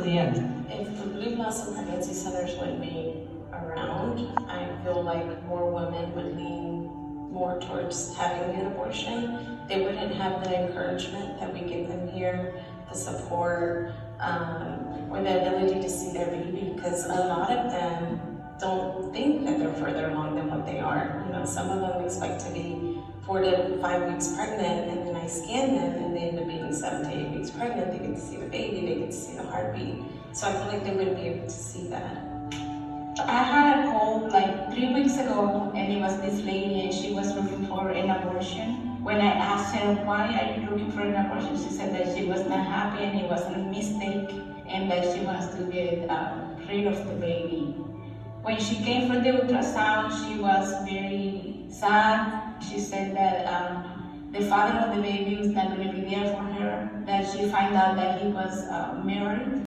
to the end. If the Blue Blossom Pregnancy Centers would be around, I feel like more women would lean more towards having an abortion. They wouldn't have the encouragement that we give them here, the support, or the ability to see their baby, because a lot of them don't think that they're further along than what they are. You know, some of them expect to be 4 to 5 weeks pregnant, and then I scan them and they end up being 7 to 8 weeks pregnant. They get to see the baby, they get to see the heartbeat. So I feel like they wouldn't be able to see that. I had a call like 3 weeks ago, and it was this lady, and she was looking for an abortion. When I asked her, why are you looking for an abortion, she said that she was not happy and it was a mistake, and that she wants to get rid of the baby. When she came for the ultrasound, she was very sad. She said that the father of the baby was not going to be there for her, that she found out that he was married.